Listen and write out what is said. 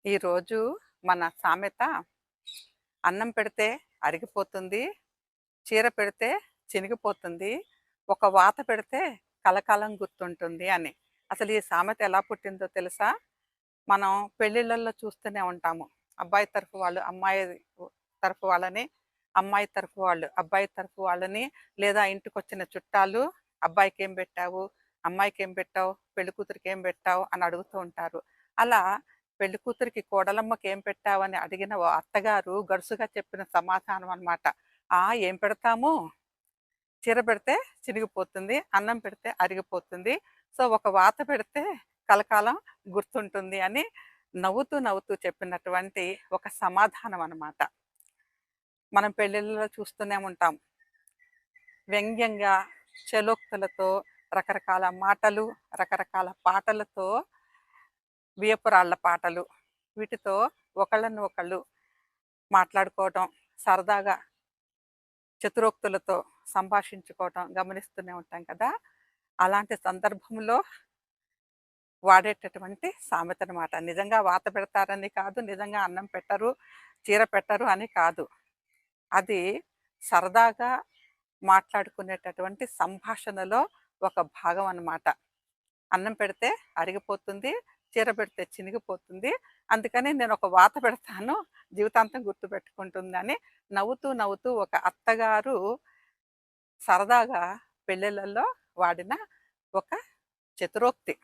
ఈరోజు మన సామెత అన్నం పెడితే అరిగిపోతుంది, చీర పెడితే చినిగిపోతుంది, ఒక వాత పెడితే కలకాలం గుర్తుంటుంది అని. అసలు ఈ సామెత ఎలా పుట్టిందో తెలుసా? మనం పెళ్ళిళ్ళల్లో చూస్తూనే ఉంటాము. అబ్బాయి తరఫు వాళ్ళు అమ్మాయి తరఫు వాళ్ళని, అమ్మాయి తరఫు వాళ్ళు అబ్బాయి తరఫు వాళ్ళని, లేదా ఇంటికొచ్చిన చుట్టాలు అబ్బాయికేం పెట్టావు? అమ్మాయికేం పెట్టావు? పెళ్లి కూతురికేం పెట్టావు? అని అడుగుతూ ఉంటారు. అలా పెళ్లి కూతురికి కోడలమ్మకేం పెట్టావని అడిగిన ఓ అత్తగారు గడుసుగా చెప్పిన సమాధానం అన్నమాట. ఏం పెడతాము? చీర పెడితే చినిగిపోతుంది, అన్నం పెడితే అరిగిపోతుంది. సో, ఒక వాత పెడితే కలకాలం గుర్తుంటుంది అని నవ్వుతూ, నవ్వుతూ చెప్పినటువంటి ఒక సమాధానం అన్నమాట. మనం పెళ్ళిళ్ళలో చూస్తూనే ఉంటాం. వ్యంగ్యంగా, చలోక్తులతో, రకరకాల మాటలు, రకరకాల పాటలతో, వియపురాళ్ళ పాటలు వీటితో ఒకళ్ళని ఒకళ్ళు మాట్లాడుకోవటం, సరదాగా చతురోక్తులతో సంభాషించుకోవటం గమనిస్తూనే ఉంటాం కదా! అలాంటి సందర్భంలో వాడేటటువంటి సామెతనమాట. నిజంగా వాత పెడతారని కాదు, నిజంగా అన్నం పెట్టరు, చీర పెట్టరు అని కాదు. అది సరదాగా మాట్లాడుకునేటటువంటి సంభాషణలో ఒక భాగం అన్నమాట. అన్నం పెడితే అరిగిపోతుంది, చీర పెడితే చినిగిపోతుంది. అందుకని నేనొక వాత పెడతాను, జీవితాంతం గుర్తుపెట్టుకుంటుందని నవ్వుతూ, నవ్వుతూ ఒక అత్తగారు సరదాగా పెళ్ళిళ్ళల్లో వాడిన ఒక చతురోక్తి.